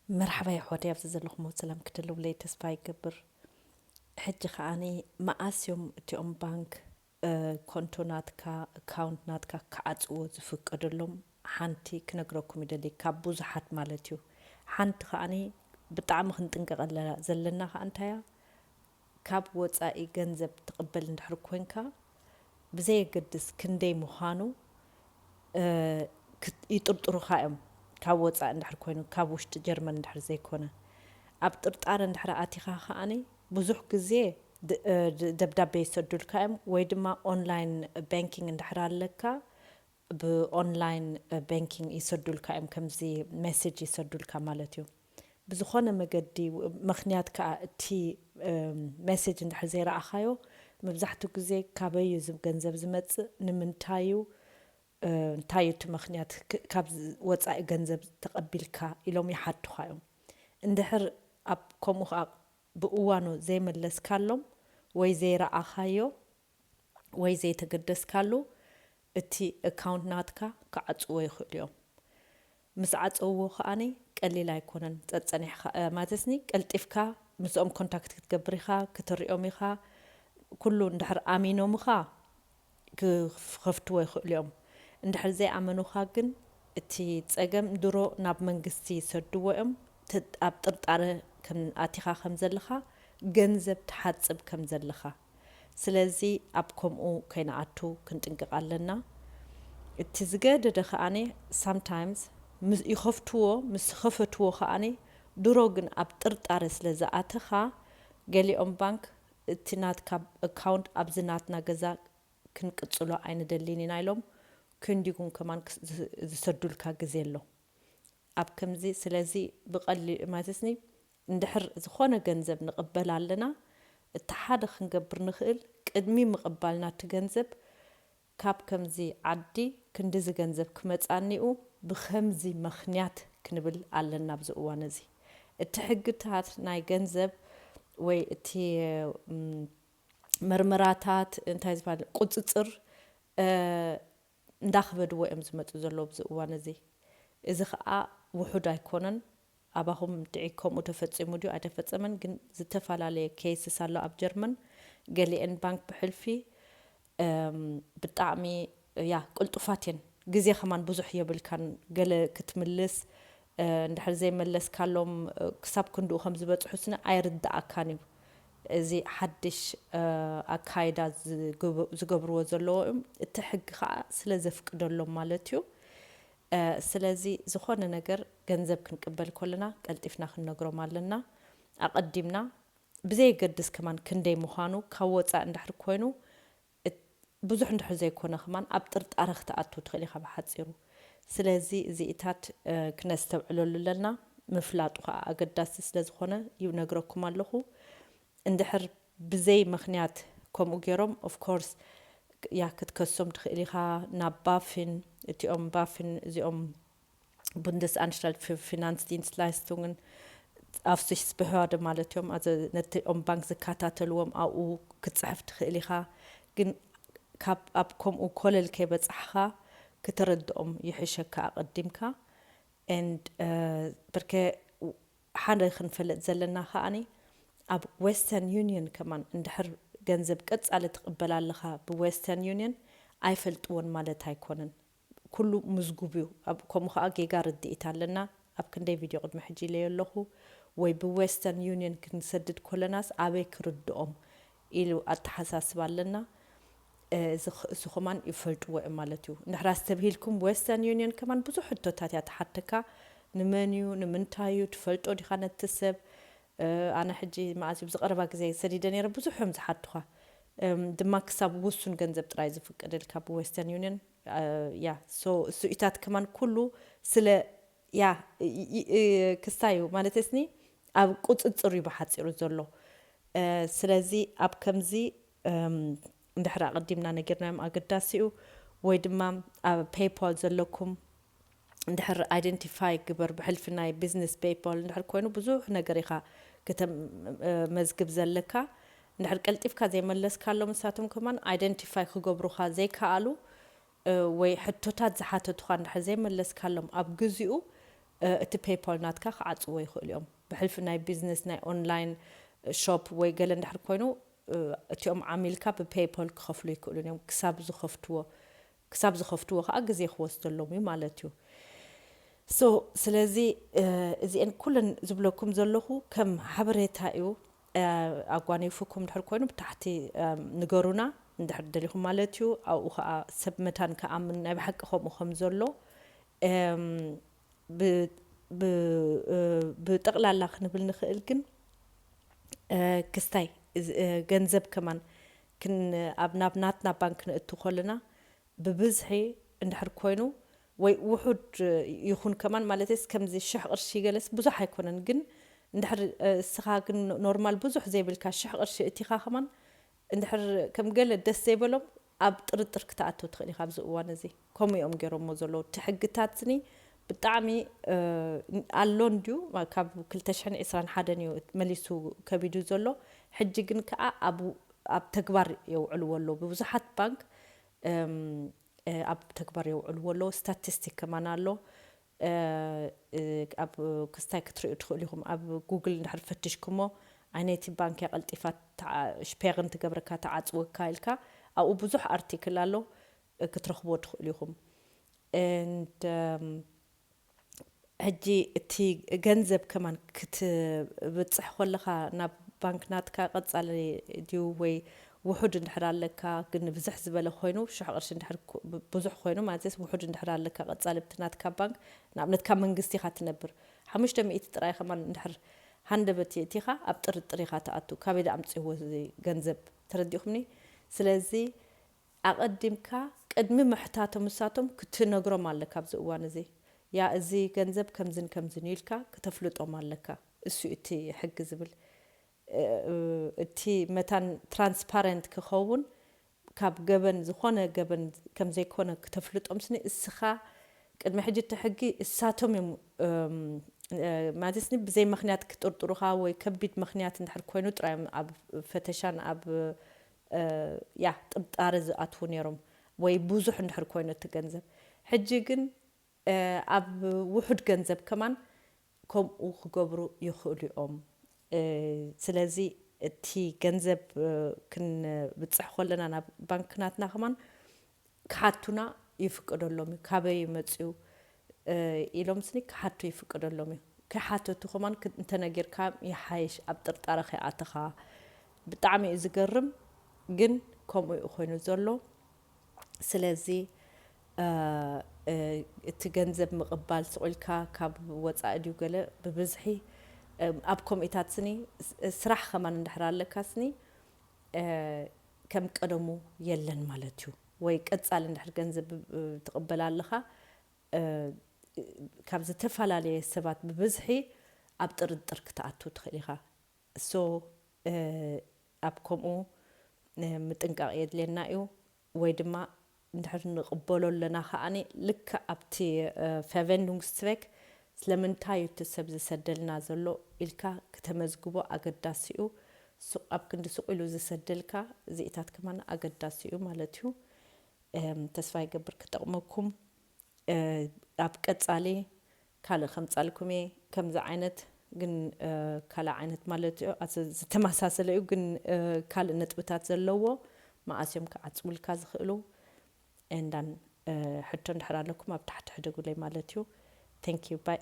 مرحبا يا حوتي أبزلكم وسلام كتلو لي تسفاي كبر حج خاني ما أسيوم تيوم بانك كونتو ناتكا أكاونت ناتكا كأتو زفقدلهم حانتي كنقرأكم يدلي كابوز حات مالتيو حانت خاني بطعم خنتنقر زلنا خانتايا كاب وصائي جنزب تقبل ندحر كوينكا بزي قدس كندي مخانو يطرطرو خائم كاب وصائي ندحر كوينو كاب وشت جرمن ندحر زي كونه أب ترطار ندحر آتيخا خاني بزوح جزيه دبدابي يسدولكا ام ويدما اونلاين بانكينغ ندحر لكا بأونلاين بانكينغ يسدولكا ام كمزي مسج يسدولكا مالتيو بزخونه مقدي مخنيات كا تي مسج ندحر زي رأخايو مبزحتو جزيه كابي يزم جنزب زمت نمنتايو تايو تمخنيات كاب وصاء جنزب تقبلكا إلوم يحدو خايو اندحر أب كومو بقوانو زي ملس كالوم ወይ ዘይረኣኻዮ ወይ ዘይተገደስካሉ እቲ ኣካውንት ናትካ ክዓፅዎ ይኽእሉ እዮም ምስ ዓፀውዎ ከዓኒ ቀሊል ኣይኮነን ፀፀኒሕካ ማለትኒ ቀልጢፍካ ምስኦም ኮንታክት ክትገብር ኢኻ ክትሪኦም ኢኻ ኩሉ እንድሕር ኣሚኖምኻ ክኸፍትዎ ይኽእሉ እዮም እንድሕር ዘይኣመኑኻ ግን እቲ ፀገም ድሮ ናብ መንግስቲ ይሰድዎ እዮም ኣብ ጥርጣረ ከም ኣቲኻ ከም ዘለኻ ገንዘብ ተሓጽብ ከም ዘለኻ ስለዚ ኣብ ከምኡ ከይነኣቱ ክንጥንቅቕ ኣለና እቲ ዝገደደ ከዓኒ sometimes ይኸፍትዎ ምስ ኸፈትዎ ከዓኒ ድሮ ግን ኣብ ጥርጣረ ስለ ዝኣተኻ ገሊኦም ባንክ እቲ ናትካ ኣካውንት ኣብ ዝናትና ገዛ ክንቅፅሎ ኣይንደሊን ኢና ኢሎም ክንዲጉን ከማን ዝሰዱልካ ግዜ ኣሎ ኣብ ከምዚ ስለዚ ብቐሊል ማለትኒ እንድሕር ዝኾነ ገንዘብ ንቕበል ኣለና እቲ ሓደ ክንገብር ንኽእል ቅድሚ ምቕባልና እቲ ገንዘብ ካብ ከምዚ ዓዲ ክንዲ ገንዘብ ክመፃኒኡ ብከምዚ ምኽንያት ክንብል ኣለና ኣብዚ እዋን እዚ እቲ ሕግታት ናይ ገንዘብ ወይ እቲ መርመራታት እንታይ ዝባል ቁፅፅር እንዳኽበድዎ እዮም ዝመፁ ዘለዉ ኣብዚ እዋን እዚ ከዓ ውሑድ ኣይኮነን ኣባኹም ድዒኮምኡ ተፈፂሙ ድዩ ኣይተፈፀመን ግን ዝተፈላለየ ኬስስ ኣሎ ኣብ ጀርመን ገሊአን ባንክ ብሕልፊ ብጣዕሚ ቅልጡፋት እየን ግዜ ከማን ብዙሕ የብልካን ገለ ክትምልስ እንድሕር ዘይመለስካሎም ክሳብ ክንድኡ ከም ዝበፅሑ ስነ ኣይርዳእካን እዩ እዚ ሓድሽ ኣካይዳ ዝገብርዎ ዘለዎ እቲ ሕጊ ከዓ ስለ ዘፍቅደሎም ማለት እዩ ስለዚ ዝኾነ ነገር ገንዘብ ክንቅበል ከለና ቀልጢፍና ክንነግሮም ኣለና ኣቐዲምና ብዘይ ገድስ ከማን ክንደይ ምዃኑ ካብ ወፃእ እንድሕር ኮይኑ ብዙሕ እንድሕር ዘይኮነ ከማን ኣብ ጥርጣረ ክትኣቱ ትኽእል ኢኻ ብሓፂሩ ስለዚ እዚኢታት ክነስተውዕለሉ ኣለና ምፍላጡ ከዓ ኣገዳሲ ስለ ዝኾነ ይነግረኩም ኣለኹ እንድሕር ብዘይ ምኽንያት ከምኡ ገይሮም ኦፍ ኮርስ ክትከሶም ትኽእል ኢኻ ናብ ባፍን እቲኦም ባፍን እዚኦም Bundesanstalt für Finanzdienstleistungen Aufsichtsbehörde ማለት እዮም ነቲኦም ባንክ ዝከታተልዎም ኣብኡ ክትፅሕፍ ትኽእል ኢኻ ግን ካብ ኣብ ከምኡ ኮለል ከይበፅሕኻ ክትረድኦም ይሕሸካ ኣቐዲምካ and ብርከ ሓደ ክንፈልጥ ዘለና ከዓኒ ኣብ ዌስተርን ዩኒየን ከማን እንድሕር ገንዘብ ቀፃሊ ትቕበል ኣለኻ ብዌስተርን ዩኒየን ኣይፈልጥዎን ማለት ኣይኮነን ኩሉ ምዝጉብ እዩ ከምኡ ከዓ ጌጋ ርድኢት ኣለና ኣብ ክንደይ ቪድዮ ቅድሚ ሕጂ ኢለዮ ኣለኹ ወይ ብዌስተርን ዩኒየን ክንሰድድ ኮለናስ ኣበይ ክርድኦም ኢሉ ኣተሓሳስብ ኣለና እዚ ከማን ይፈልጥዎ እዮም ማለት እዩ እንድሕር ኣስተብሂልኩም ዌስተርን ዩኒየን ከማን ብዙሕ ሕቶታት እያ ትሓትካ ንመን እዩ ንምንታይ እዩ ትፈልጦ ዲኻ ነቲ ሰብ ኣነ ሕጂ መዓዝ ብዝቐረባ ግዜ ሰዲደ ነይረ ብዙሕ እዮም ዝሓትኻ ድማ ክሳብ ውሱን ገንዘብ ጥራይ ዝፍቀደልካ ብዌስተርን ዩኒየን እሱኢታት ከማን ኩሉ ስለ ክስታዩ ማለትስኒ ኣብ ቁፅፅር እዩ ብሓፂሩ ዘሎ ስለዚ ኣብ ከምዚ እንድሕር ኣቐዲምና ነገርናዮም ኣገዳሲ እዩ ወይ ድማ ኣብ ፔይፓል ዘለኩም እንድሕር ኣይደንቲፋይ ግበር ብሕልፊ ናይ ቢዝነስ ፔይፓል እንድሕር ኮይኑ ብዙሕ ነገር ኢኻ ከተመዝግብ ዘለካ እንድሕር ቀልጢፍካ ዘይመለስካሎ ምሳቶም ከማን ኣይደንቲፋይ ክገብሩኻ ዘይከኣሉ ወይ ሕቶታት ዝሓተቱኻ እንድሕር ዘይመለስካሎም ኣብ ግዜኡ እቲ ፔይፓል ናትካ ክዓጽዎ ይኽእሉ እዮም ብሕልፊ ናይ ቢዝነስ ናይ ኦንላይን ሾፕ ወይ ገለ እንድሕር ኮይኑ እቲኦም ዓሚልካ ብፔይፓል ክኸፍሉ ይኽእሉ እዮም ክሳብ ዝኸፍትዎ ከዓ ግዜ ክወስደሎም እዩ ማለት እዩ ስለዚ እዚአን ኩለን ዝብለኩም ዘለኹ ከም ሓበሬታ እዩ ኣጓኒፉኩም እንድሕር ኮይኑ ብታሕቲ ንገሩና እንድሕር ደሊኹም ማለት እዩ ኣብኡ ከዓ ሰብ መታን ከኣምን ናይ ብሓቂ ከምኡ ከም ዘሎ ብጠቕላላ ክንብል ንኽእል ግን ክስታይ ገንዘብ ከማን ኣብ ናትና ባንክ ንእቱ ከለና ብብዝሒ እንድሕር ኮይኑ ወይ ውሑድ ይኹን ከማን ማለት ከምዚ 1000 ቅርሺ ገለስ ብዙሕ ኣይኮነን ግን እንድሕር ስኻ ግን ኖርማል ብዙሕ ዘይብልካ 1000 ቅርሺ እቲኻ ከማን እንድሕር ከም ገለ ደስ ዘይበሎም ኣብ ጥርጥር ክትኣትው ትኽእል ኢኻ ኣብዚ እዋን እዚ ከምኡ እዮም ገይሮሞ ዘለዉ እቲ ሕግታትኒ ብጣዕሚ ኣሎን ድዩ ካብ 2021 እዩ መሊሱ ከቢዱ ዘሎ ሕጂ ግን ከዓ ኣብ ተግባር የውዕልዎ ኣለዉ ብብዙሓት ባንክ ኣብ ተግባር የውዕልዎ ኣለዉ ስታቲስቲክ ከማን ኣሎ ኣብ ክስታይ ክትሪኡ ትኽእሉ ኢኹም ኣብ ጉግል እንድሕር ፈቲሽኩሞ ዓይነይቲ ባንክ ቀልጢፋ ሽፔግን ትገብረካ ተዓፅወካ ኢልካ ኣብኡ ብዙሕ ኣርቲክል ኣሎ ክትረኽቦ ትኽእሉ ኢኹም ሕጂ እቲ ገንዘብ ከማን ክትብፅሕ ከለኻ ናብ ባንክ ናትካ ቀጻሊ ድዩ ወይ ውሑድ እንድሕር ኣለካ ግን ብዙሕ ዝበለ ኮይኑ 1000 ቅርሺ እንድሕር ብዙሕ ኮይኑ ማለት ውሑድ እንድሕር ኣለካ ቀጻሊ ብትናትካ ባንክ ንኣብነት ካብ መንግስቲ ኢኻ ትነብር 500 ጥራይ ከማን እንድሕር ሃንደበት እቲኻ ኣብ ጥርጥር ኢኻ ተኣቱ ካበይ ኣምፂዎ ገንዘብ ተረዲኹምኒ ስለዚ ኣቐዲምካ ቅድሚ ምሕታቶም ምሳቶም ክትነግሮም ኣለካ ኣብዚ እዋን እዚ ያ እዚ ገንዘብ ከምዝን ኢልካ ከተፍልጦም ኣለካ እሱ እቲ ሕጊ ዝብል እቲ መታን ትራንስፓረንት ክኸውን ካብ ገበን ዝኾነ ገበን ከም ዘይኮነ ከተፍልጦም ስኒ እስኻ ቅድሚ ሕጂ እቲ ሕጊ እሳቶም እዮም ማለትኒ ብዘይ ምኽንያት ክጥርጥሩኻ ወይ ከቢድ ምኽንያት እንድሕር ኮይኑ ጥራዮም ኣብ ፈተሻን ኣብ ጥርጣረ ዝኣትዉ ነይሮም ወይ ብዙሕ እንድሕር ኮይኑ እቲ ገንዘብ ሕጂ ግን ኣብ ውሑድ ገንዘብ ከማን ከምኡ ክገብሩ ይኽእሉ እዮም ስለዚ እቲ ገንዘብ ክንብፅሕ ከለና ናብ ባንክናትና ከማን ክሓቱና ይፍቀደሎም ካበይ መፅኡ ኢሎም ስኒ ክሓቱ ይፍቀደሎም እዩ ክሓተቱ ከማን እንተነጊርካ ይሓይሽ ኣብ ጥርጣረ ከይኣትኻ ብጣዕሚ እዩ ዝገርም ግን ከምኡ እዩ ኮይኑ ዘሎ ስለዚ እቲ ገንዘብ ምቕባል ስቑልካ ካብ ወፃኢ ድዩ ገለ ብብዝሒ ኣብ ኮሚታት ስኒ ስራሕ ከማን እንድሕር ኣለካ ስኒ ከም ቀደሙ የለን ማለት እዩ ወይ ቀጻሊ እንድሕር ገንዘብ ትቕበል ኣለኻ ካብ ዝተፈላለየ ሰባት ብብዝሒ ኣብ ጥርጥር ክትኣትው ትኽእል ኢኻ ኣብ ከምኡ ምጥንቃቕ የድልየና እዩ ወይ ድማ እንድሕር ንቕበሎ ኣለና ከዓኒ ልክ ኣብቲ ፈቨንዱንግስትቬክ ስለምንታይ እቲ ሰብ ዝሰደልና ዘሎ ኢልካ ከተመዝግቦ ኣገዳሲ እዩ ኣብ ክንዲ ሱቕ ኢሉ ዝሰደልካ እዚኢታት ከማን ኣገዳሲ እዩ ማለት እዩ ተስፋ ይገብር ክጠቕመኩም ኣብ ቀጻሊ ካልእ ከምፃልኩም እየ ከምዚ ዓይነት ግን ካልእ ዓይነት ማለት እዩ ዝተመሳሰለ እዩ ግን ካልእ ነጥብታት ዘለዎ ማእስዮም ክዓፅውልካ ዝኽእሉ እንዳን ሕቶ እንድሕር ኣለኩም ኣብ ታሕቲ ሕደጉለይ ማለት እዩ ቴንክ ዩ ባይ